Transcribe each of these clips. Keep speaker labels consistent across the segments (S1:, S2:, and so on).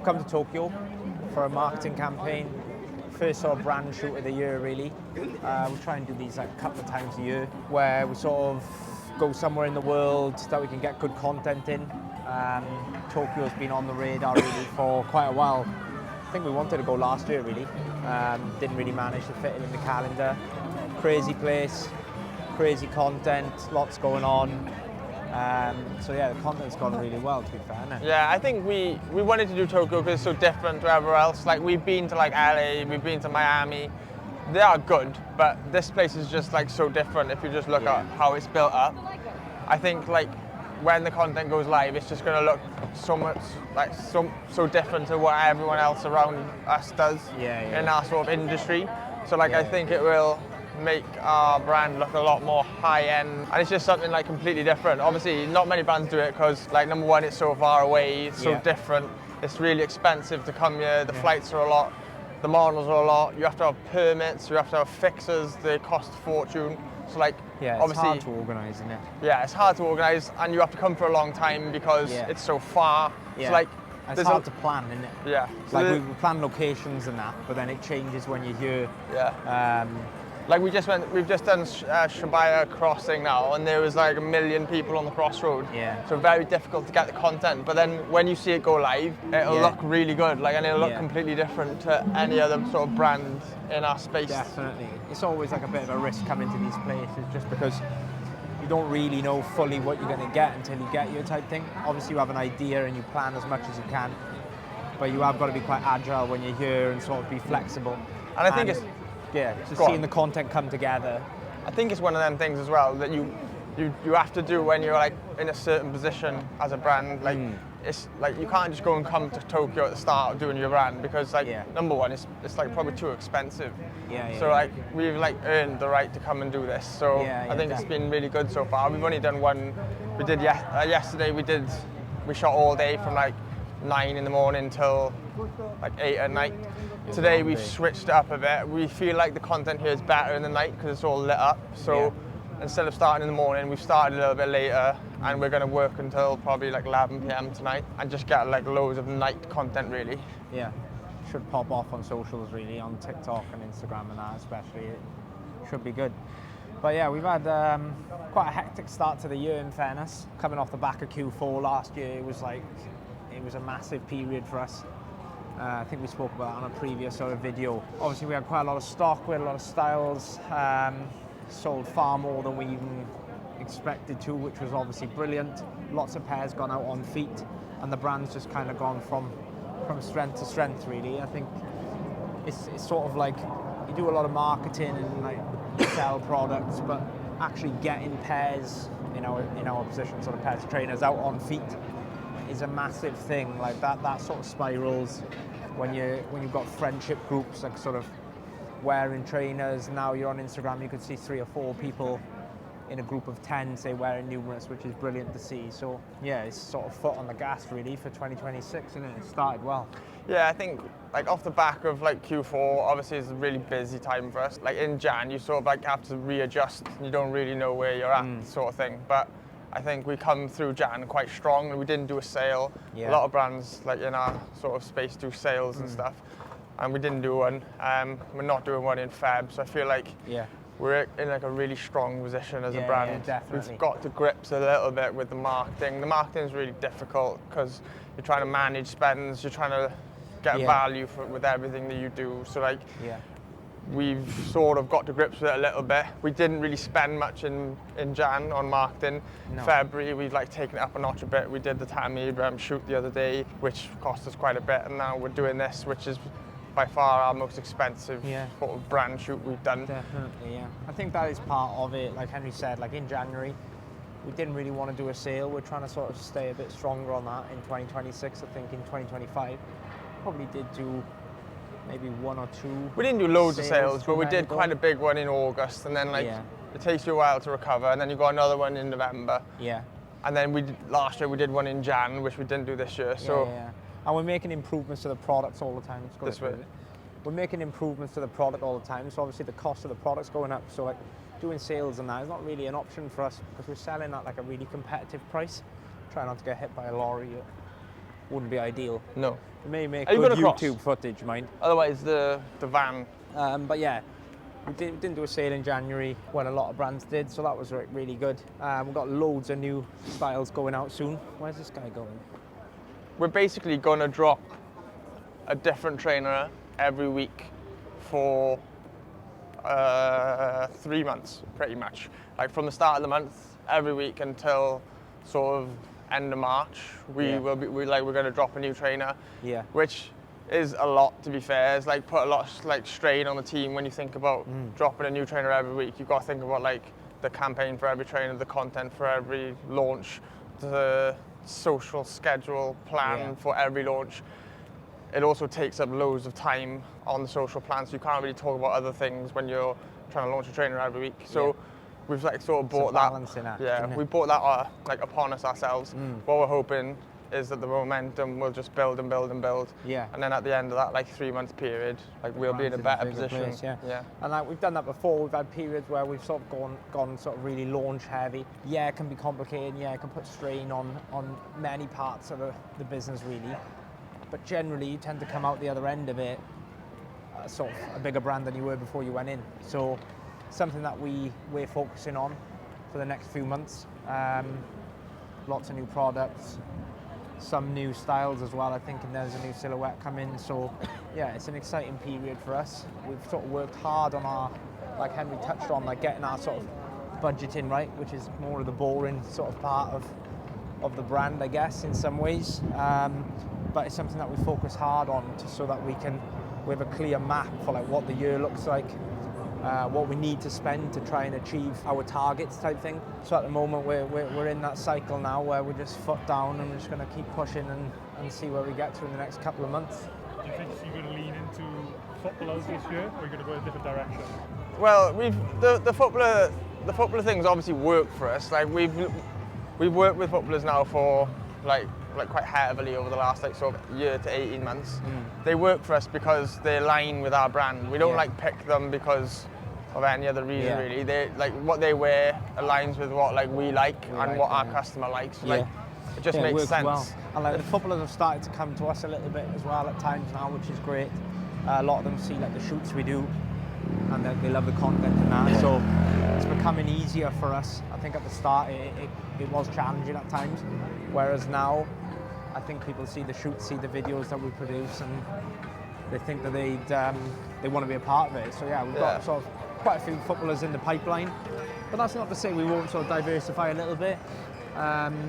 S1: come to Tokyo for a marketing campaign. First sort of brand shoot of the year, really. We try and do these like a couple of times a year, where we sort of go somewhere in the world that we can get good content in. Tokyo's been on the radar really for quite a while. I think we wanted to go last year, really. Didn't really manage to fit it in the calendar. Crazy place, crazy content, lots going on. So yeah, the content's gone really well, to be fair, isn't it?
S2: Yeah, I think we wanted to do Tokyo because it's so different to everywhere else. Like, we've been to like LA, we've been to Miami. They are good, but this place is just like so different if you just look at how it's built up. I think like when the content goes live, it's just going to look so much like so different to what everyone else around us does in our sort of industry. So like I think it will make our brand look a lot more high-end, and it's just something like completely different. Obviously not many brands do it because, like, number one, it's so far away, it's so different, it's really expensive to come here, the flights are a lot, the models are a lot, you have to have permits, you have to have fixers, they cost a fortune. So like,
S1: it's
S2: obviously
S1: hard to organise, isn't it?
S2: Yeah, it's hard to organise, and you have to come for a long time because it's so far. So like,
S1: it's hard to plan, isn't it?
S2: Yeah.
S1: So like we plan locations and that, but then it changes when you're here.
S2: Yeah. Like we've just done Shibuya crossing now, and there was like 1 million people on the crossroad.
S1: Yeah.
S2: So very difficult to get the content. But then when you see it go live, it'll look really good. Like, and it'll look completely different to any other sort of brand in our space.
S1: Definitely. It's always like a bit of a risk coming to these places, just because you don't really know fully what you're going to get until you get here, type thing. Obviously, you have an idea and you plan as much as you can, but you have got to be quite agile when you're here and sort of be flexible.
S2: And I think it's
S1: seeing the content come together.
S2: I think it's one of them things as well that you have to do when you're like in a certain position as a brand. Like it's like you can't just go and come to Tokyo at the start of doing your brand, because like number one, it's like probably too expensive. So like we've like earned the right to come and do this. So I think it's been really good so far. We've only done one. We did yesterday. We shot all day from like 9 in the morning till like 8 at night. Today we've switched it up a bit. We feel like the content here is better in the night because it's all lit up. So instead of starting in the morning, we've started a little bit later, and we're going to work until probably like 11 p.m. tonight and just get like loads of night content, really.
S1: Yeah, should pop off on socials, really, on TikTok and Instagram and that especially. It should be good. But yeah, we've had quite a hectic start to the year, in fairness. Coming off the back of Q4 last year, it was a massive period for us. I think we spoke about it on a previous sort of video. Obviously, we had quite a lot of stock, we had a lot of styles, sold far more than we even expected to, which was obviously brilliant. Lots of pairs gone out on feet, and the brand's just kind of gone from strength to strength, really. I think it's sort of like you do a lot of marketing and like sell products, but actually getting pairs, in our position, sort of pairs of trainers out on feet is a massive thing. Like that sort of spirals when you've got friendship groups, like sort of wearing trainers. Now you're on Instagram, you could see 3 or 4 people in a group of 10, say, wearing numerous, which is brilliant to see. So yeah, it's sort of foot on the gas really for 2026, and it started well.
S2: Yeah, I think like off the back of like Q4, obviously it's a really busy time for us. Like in Jan, you sort of like have to readjust. You don't really know where you're at, sort of thing. But I think we come through Jan quite strong, and we didn't do a sale. A lot of brands like in our sort of space do sales and stuff, and we didn't do one. We're not doing one in Feb, so I feel like we're in like a really strong position as a brand.
S1: Definitely.
S2: We've got to grips a little bit with the marketing. The marketing is really difficult because you're trying to manage spends, you're trying to get value with everything that you do. So like, we've sort of got to grips with it a little bit. We didn't really spend much in Jan on marketing. February, we've like taken it up a notch a bit. We did the Tammy shoot the other day, which cost us quite a bit, and now we're doing this, which is by far our most expensive sort of brand shoot we've done.
S1: Definitely, yeah. I think that is part of it. Like Henry said, like in January, we didn't really want to do a sale. We're trying to sort of stay a bit stronger on that in 2026. I think in 2025, probably did do maybe 1 or 2.
S2: We didn't do loads of sales, but we did quite a big one in August, and then like it takes you a while to recover, and then you got another one in November. And then last year we did one in Jan, which we didn't do this year. So.
S1: And we're making improvements to the products all the time. We're making improvements to the product all the time, so obviously the cost of the product's going up. So like doing sales and that is not really an option for us because we're selling at like a really competitive price. Try not to get hit by a lorry wouldn't be ideal.
S2: No.
S1: We may make
S2: Are you
S1: good
S2: gonna cross?
S1: YouTube footage, mind.
S2: Otherwise, the van.
S1: But yeah, we didn't do a sale in January when a lot of brands did, so that was really good. We've got loads of new styles going out soon. Where's this guy going?
S2: We're basically going to drop a different trainer every week for 3 months, pretty much. Like from the start of the month, every week until sort of end of March, we're going to drop a new trainer.
S1: Yeah.
S2: Which is a lot, to be fair. It's like put a lot of like strain on the team when you think about dropping a new trainer every week. You've got to think about like the campaign for every trainer, the content for every launch, the social schedule plan for every launch. It also takes up loads of time on the social plan, so you can't really talk about other things when you're trying to launch a trainer every week. So we've like sort of bought that. We bought that like upon us ourselves. What we're hoping is that the momentum will just build and build and build.
S1: Yeah.
S2: And then at the end of that like 3 month period, like we'll be in a better position.
S1: Place, yeah. And like we've done that before. We've had periods where we've sort of gone sort of really launch heavy. Yeah, it can be complicated. Yeah, it can put strain on many parts of the business really. But generally, you tend to come out the other end of it sort of a bigger brand than you were before you went in. So something that we're focusing on for the next few months. Lots of new products, some new styles as well, I think, and there's a new silhouette coming. So yeah, it's an exciting period for us. We've sort of worked hard on our, like Henry touched on, like getting our sort of budgeting right, which is more of the boring sort of part of the brand, I guess, in some ways. But it's something that we focus hard on so that we have a clear map for like what the year looks like, what we need to spend to try and achieve our targets type thing. So at the moment we're in that cycle now where we're just foot down and we're just going to keep pushing and see where we get to in the next couple of months.
S3: Do you think you're going to lean into footballers this year, or are you going to go in a different direction?
S2: Well, the footballer things obviously work for us. Like we've worked with footballers now for like quite heavily over the last like sort of year to 18 months. They work for us because they align with our brand. We don't like pick them because of any other reason really. They like what they wear aligns with what like we like and what our customer likes. Like it just makes sense.
S1: Well. And like the footballers have started to come to us a little bit as well at times now, which is great. A lot of them see like the shoots we do and they love the content and that. So it's becoming easier for us. I think at the start it was challenging at times, whereas now I think people see the shoots, see the videos that we produce, and they think that they want to be a part of it. So yeah, we've got sort of quite a few footballers in the pipeline, but that's not to say we won't sort of diversify a little bit.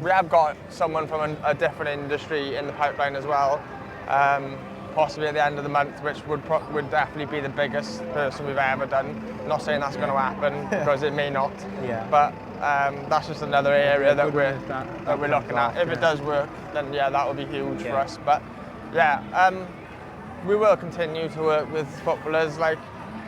S2: We have got someone from a different industry in the pipeline as well, possibly at the end of the month, which would definitely be the biggest person we've ever done. I'm not saying that's going to happen because it may not, but that's just another area that we're looking at. If it does work, then yeah, that would be huge for us. But yeah, we will continue to work with footballers. Like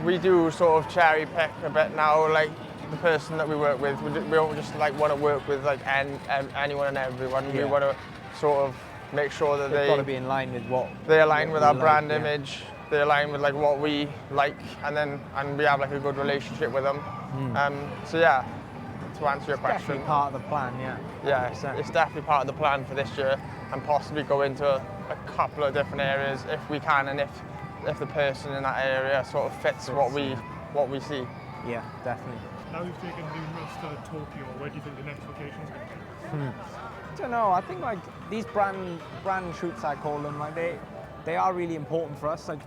S2: we do sort of cherry pick a bit now. Like the person that we work with, we don't just like want to work with like anyone and everyone. We want to sort of make sure that they've
S1: got to be in line with what
S2: they align with our brand image. They align with like what we like, and we have like a good relationship with them. So yeah, to answer your question,
S1: definitely part of the plan.
S2: Yeah, it's definitely part of the plan for this year, and possibly go into a couple of different areas if we can, and if the person in that area sort of fits what we see.
S1: Yeah, definitely.
S3: Now you've taken numerous to Tokyo, where do you think the next location is going to be?
S1: I don't know. I think like these brand shoots, I call them, like they are really important for us. Like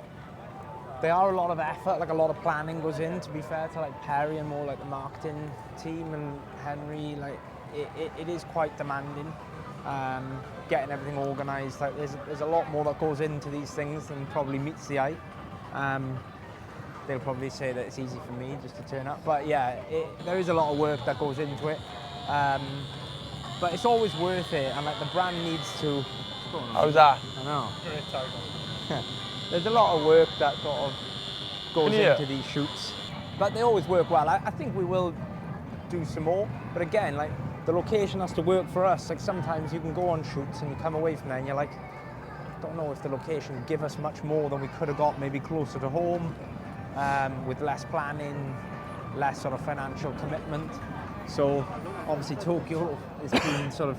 S1: they are a lot of effort, like a lot of planning goes in, to be fair to like Perry and more like the marketing team and Henry. Like it is quite demanding, getting everything organised. Like there's a lot more that goes into these things than probably meets the eye. They'll probably say that it's easy for me just to turn up, but yeah, there is a lot of work that goes into it. But it's always worth it, and like the brand needs to.
S2: How's that?
S1: I know.
S3: Great title.
S1: There's a lot of work that sort of goes into these shoots, but they always work well. I think we will do some more, but again, like the location has to work for us. Like sometimes you can go on shoots and you come away from there and you're like, I don't know if the location would give us much more than we could have got, maybe closer to home, with less planning, less sort of financial commitment. So obviously Tokyo has been sort of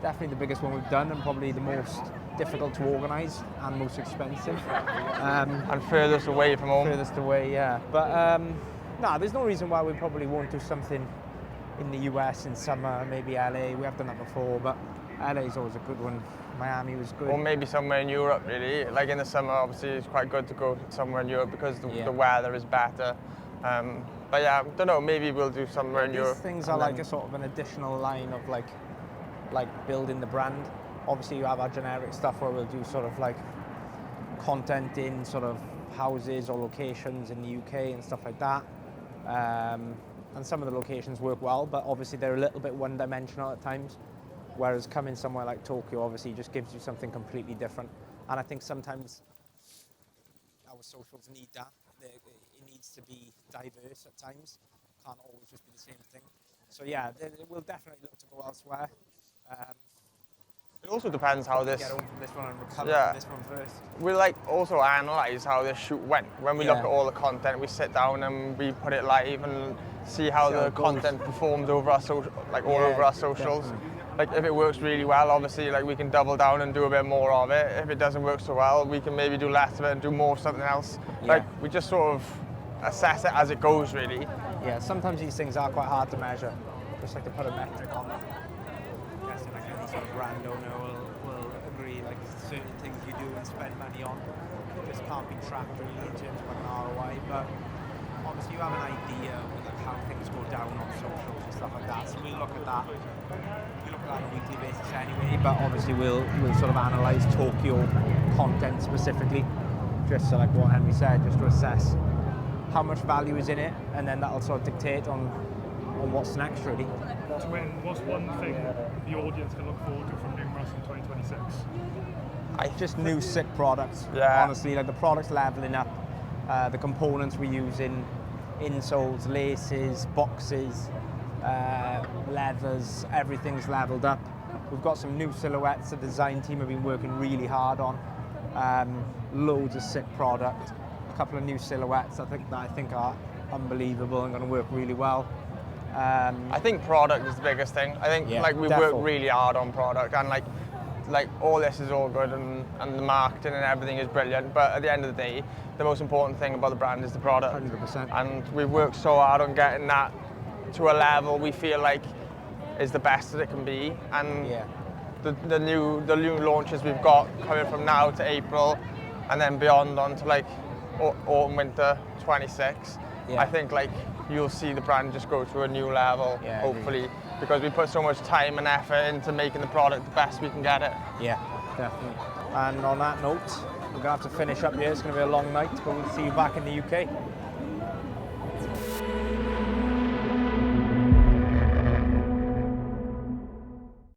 S1: definitely the biggest one we've done and probably the most difficult to organise and most expensive.
S2: And furthest away from home.
S1: Furthest away, yeah. But no, there's no reason why we probably won't do something in the US in summer, maybe LA. We have done that before, but LA is always a good one. Miami was good.
S2: Or maybe somewhere in Europe, really. Like in the summer, obviously, it's quite good to go somewhere in Europe because the weather is better. But yeah, I don't know, maybe we'll do somewhere in Europe.
S1: These things are like a sort of an additional line of like building the brand. Obviously, you have our generic stuff where we'll do sort of like content in sort of houses or locations in the UK and stuff like that. And some of the locations work well, but obviously they're a little bit one-dimensional at times. Whereas coming somewhere like Tokyo obviously just gives you something completely different. And I think sometimes our socials need that. It needs to be diverse at times. Can't always just be the same thing. So yeah, we'll definitely look to go elsewhere.
S2: It also depends how this.
S1: Get over this one and recover from this one first.
S2: We like also analyse how this shoot went. When we look at all the content, we sit down and we put it live and see how the content performs over our social, like all over our socials.
S1: Definitely.
S2: Like if it works really well, obviously like we can double down and do a bit more of it. If it doesn't work so well, we can maybe do less of it and do more of something else. Like we just sort of assess it as it goes, really.
S1: Yeah, sometimes these things are quite hard to measure. Just like to put a metric on them. I guess like any sort of brand owner will agree, like certain things you do and spend money on just can't be tracked really in terms of an ROI. But obviously you have an idea of like how things go down on socials and stuff like that. So we'll look at that. We look at that on a weekly basis anyway. But obviously we'll sort of analyse Tokyo content specifically, just so like what Henry said, just to assess how much value is in it, and then that'll sort of dictate on what's next, really.
S3: What's one thing the audience can look forward to from Numerous in 2026?
S1: Just new sick products.
S2: Yeah.
S1: Honestly, like the products leveling up, the components we use in insoles, laces, boxes, leathers, everything's leveled up. We've got some new silhouettes the design team have been working really hard on. Loads of sick product. A couple of new silhouettes that I think are unbelievable and going to work really well.
S2: I think product is the biggest thing. I think like we work really hard on product, and like all this is all good and the marketing and everything is brilliant, but at the end of the day, the most important thing about the brand is the product.
S1: 100%.
S2: And we've worked so hard on getting that to a level we feel like is the best that it can be. And the new launches we've got coming from now to April and then beyond on to like autumn winter 26. I think like you'll see the brand just go to a new level, hopefully, because we put so much time and effort into making the product the best we can get it.
S1: Yeah, definitely. And on that note, we're going to have to finish up here. It's going to be a long night, but we'll see you back in the UK.